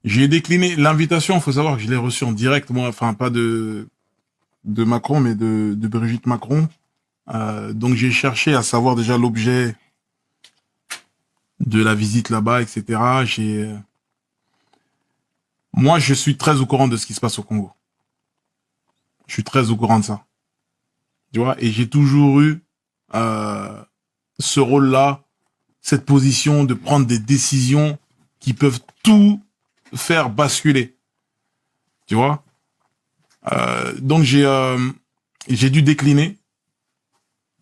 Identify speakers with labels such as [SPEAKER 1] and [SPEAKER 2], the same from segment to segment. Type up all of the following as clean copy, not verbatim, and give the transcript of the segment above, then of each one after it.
[SPEAKER 1] J'ai décliné l'invitation. Il faut savoir que je l'ai reçue en direct, moi, enfin pas de Macron, mais de Brigitte Macron. Donc j'ai cherché à savoir déjà l'objet de la visite là-bas, etc. Moi, je suis très au courant de ce qui se passe au Congo. Je suis très au courant de ça. Tu vois, et j'ai toujours eu ce rôle-là, cette position de prendre des décisions qui peuvent tout faire basculer. Tu vois. Donc j'ai dû décliner.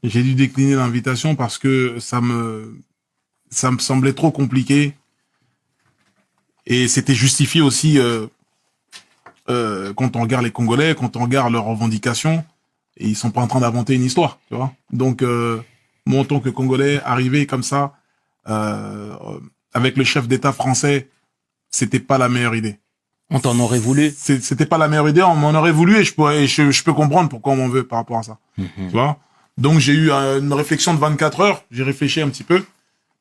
[SPEAKER 1] J'ai dû décliner l'invitation parce que ça me semblait trop compliqué et c'était justifié aussi quand on regarde les Congolais, quand on regarde leurs revendications, et ils sont pas en train d'inventer une histoire, tu vois. Donc moi en tant que Congolais, arriver comme ça euh, avec le chef d'État français, c'était pas la meilleure idée.
[SPEAKER 2] On t'en aurait voulu.
[SPEAKER 1] C'était pas la meilleure idée, on m'en aurait voulu et je peux comprendre pourquoi on m'en veut par rapport à ça. Tu vois. Donc j'ai eu une réflexion de 24 heures, j'ai réfléchi un petit peu,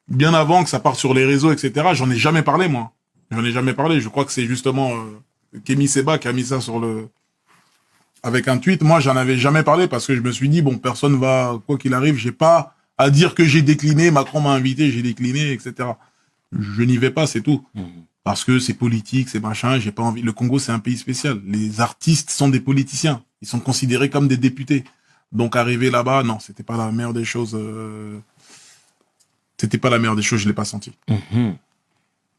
[SPEAKER 1] bien avant que ça parte sur les réseaux, etc. J'en ai jamais parlé, moi. J'en ai jamais parlé. Je crois que c'est justement Kémy Seba qui a mis ça sur avec un tweet. Moi, j'en avais jamais parlé parce que je me suis dit, bon, personne va, quoi qu'il arrive, j'ai pas à dire que j'ai décliné, Macron m'a invité, j'ai décliné, etc. Je n'y vais pas, c'est tout. Parce que c'est politique, c'est machin, j'ai pas envie. Le Congo, c'est un pays spécial. Les artistes sont des politiciens. Ils sont considérés comme des députés. Donc, arriver là-bas, non, c'était pas la meilleure des choses. C'était pas la meilleure des choses, je l'ai pas senti.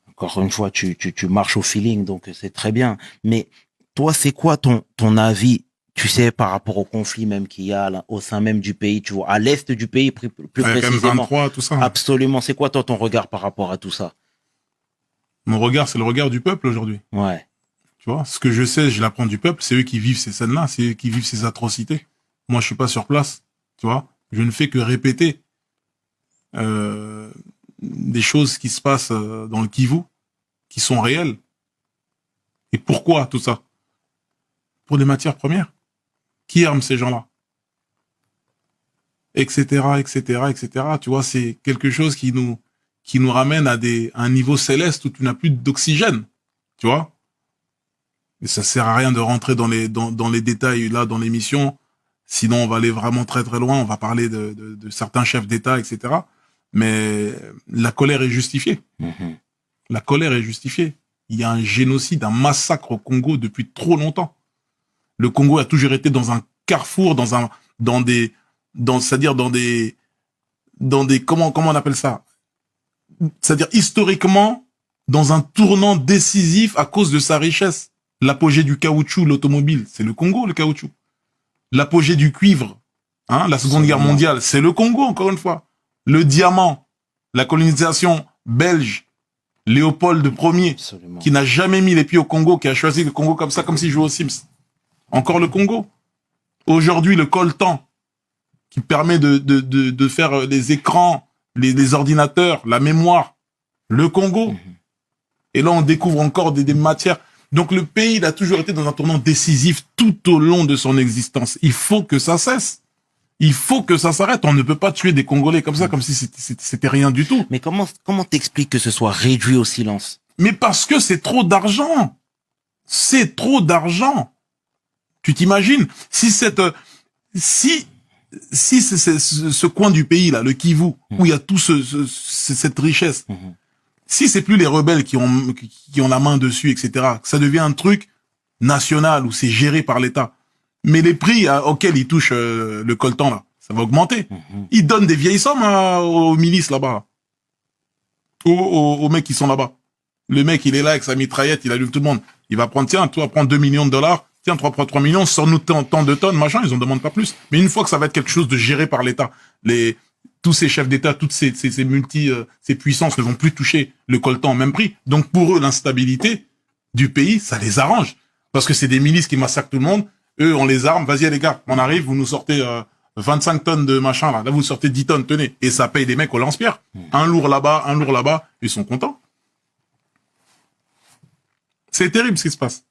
[SPEAKER 2] Encore une fois, tu marches au feeling, donc c'est très bien. Mais toi, c'est quoi ton avis, tu sais, par rapport au conflit même qu'il y a là, au sein même du pays, tu vois, à l'est du pays plus
[SPEAKER 1] Avec
[SPEAKER 2] précisément.
[SPEAKER 1] M23, tout ça.
[SPEAKER 2] Absolument. C'est quoi toi ton regard par rapport à tout ça?
[SPEAKER 1] Mon regard, c'est le regard du peuple aujourd'hui.
[SPEAKER 2] Ouais.
[SPEAKER 1] Tu vois, ce que je sais, je l'apprends du peuple. C'est eux qui vivent ces scènes-là, c'est eux qui vivent ces atrocités. Moi, je suis pas sur place. Tu vois, je ne fais que répéter des choses qui se passent dans le Kivu, qui sont réelles. Et pourquoi tout ça? Pour des matières premières. Qui arme ces gens-là? Etc., etc., etc. Tu vois, c'est quelque chose qui nous ramène à un niveau céleste où tu n'as plus d'oxygène. Tu vois? Et ça sert à rien de rentrer dans les détails là dans l'émission. Sinon, on va aller vraiment très très loin. On va parler de certains chefs d'État, etc. Mais la colère est justifiée. La colère est justifiée. Il y a un génocide, un massacre au Congo depuis trop longtemps. Le Congo a toujours été dans un carrefour, c'est-à-dire dans des, comment on appelle ça? C'est-à-dire historiquement, dans un tournant décisif à cause de sa richesse. L'apogée du caoutchouc, l'automobile, c'est le Congo, le caoutchouc. L'apogée du cuivre, hein, la Seconde Guerre mondiale, c'est le Congo, encore une fois. Le diamant, la colonisation belge, Léopold Ier, qui n'a jamais mis les pieds au Congo, qui a choisi le Congo comme ça, comme s'il jouait aux Sims. Encore le Congo. Aujourd'hui, le coltan, qui permet de faire les écrans, les ordinateurs, la mémoire, le Congo. Et là, on découvre encore des matières. Donc, le pays, il a toujours été dans un tournant décisif tout au long de son existence. Il faut que ça cesse. Il faut que ça s'arrête. On ne peut pas tuer des Congolais comme ça, comme si c'était rien du tout.
[SPEAKER 2] Mais comment t'expliques que ce soit réduit au silence?
[SPEAKER 1] Mais parce que c'est trop d'argent. C'est trop d'argent. Tu t'imagines si ce coin du pays là, le Kivu, où il y a tout cette richesse, si c'est plus les rebelles qui ont la main dessus, etc., ça devient un truc national où c'est géré par l'État. Mais les prix auxquels ils touchent le coltan là, ça va augmenter. Ils donnent des vieilles sommes aux milices là-bas, aux mecs qui sont là-bas. Le mec, il est là avec sa mitraillette, il allume tout le monde. Il va prendre, tiens, toi, prends 2 millions de dollars. Tiens, 3 millions, sors-nous tant de tonnes, machin, ils en demandent pas plus. Mais une fois que ça va être quelque chose de géré par l'État, tous ces chefs d'État, toutes ces puissances ne vont plus toucher le coltan au même prix. Donc, pour eux, l'instabilité du pays, ça les arrange. Parce que c'est des milices qui massacrent tout le monde. Eux, on les arme. Vas-y, les gars, on arrive, vous nous sortez 25 tonnes de machin, là. Là, vous sortez 10 tonnes, tenez. Et ça paye des mecs au lance-pierre. Un lourd là-bas, ils sont contents. C'est terrible ce qui se passe.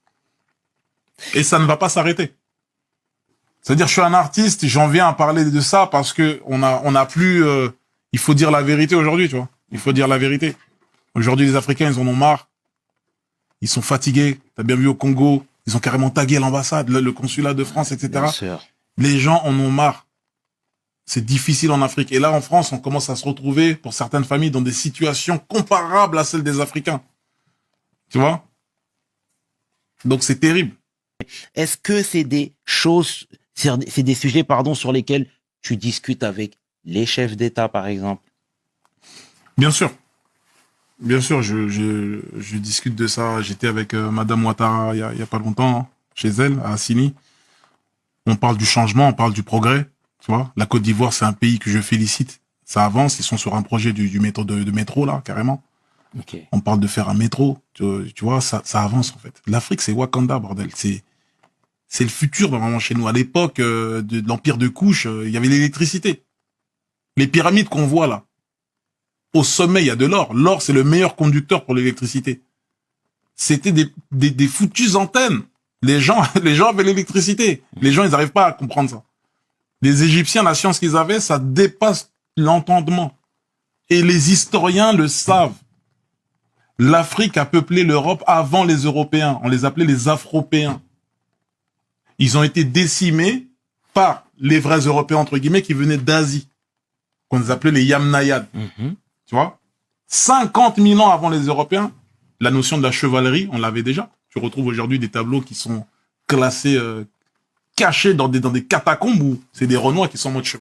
[SPEAKER 1] Et ça ne va pas s'arrêter. C'est-à-dire, je suis un artiste, j'en viens à parler de ça parce que on a plus, il faut dire la vérité aujourd'hui, tu vois. Il faut dire la vérité. Aujourd'hui, les Africains, ils en ont marre Ils sont fatigués. T'as bien vu au Congo, ils ont carrément tagué l'ambassade, le consulat de France, etc.
[SPEAKER 2] Bien sûr.
[SPEAKER 1] Les gens en ont marre. C'est difficile en Afrique. Et là, en France, on commence à se retrouver, pour certaines familles, dans des situations comparables à celles des Africains. Tu vois? Donc, c'est terrible.
[SPEAKER 2] Est-ce que c'est des choses, c'est des sujets, pardon, sur lesquels tu discutes avec les chefs d'État, par exemple?
[SPEAKER 1] Bien sûr. Bien sûr, je discute de ça. J'étais avec Madame Ouattara il y a pas longtemps, hein, chez elle, à Assini. On parle du changement, on parle du progrès. Tu vois, la Côte d'Ivoire, c'est un pays que je félicite. Ça avance, ils sont sur un projet du métro, de métro, là, carrément.
[SPEAKER 2] Ok.
[SPEAKER 1] On parle de faire un métro. Tu vois, ça avance, en fait. L'Afrique, c'est Wakanda, bordel. C'est le futur, normalement, chez nous. À l'époque de l'Empire de Couche, il y avait l'électricité. Les pyramides qu'on voit, là. Au sommet, il y a de l'or. L'or, c'est le meilleur conducteur pour l'électricité. C'était des foutues antennes. Les gens avaient l'électricité. Les gens, ils n'arrivent pas à comprendre ça. Les Égyptiens, la science qu'ils avaient, ça dépasse l'entendement. Et les historiens le savent. L'Afrique a peuplé l'Europe avant les Européens. On les appelait les Afropéens. Ils ont été décimés par les vrais Européens, entre guillemets, qui venaient d'Asie. Qu'on les appelait les Yamnayades. Tu vois? 50 000 ans avant les Européens, la notion de la chevalerie, on l'avait déjà. Tu retrouves aujourd'hui des tableaux qui sont classés, cachés dans des catacombes où c'est des Renois qui sont en mode cheval.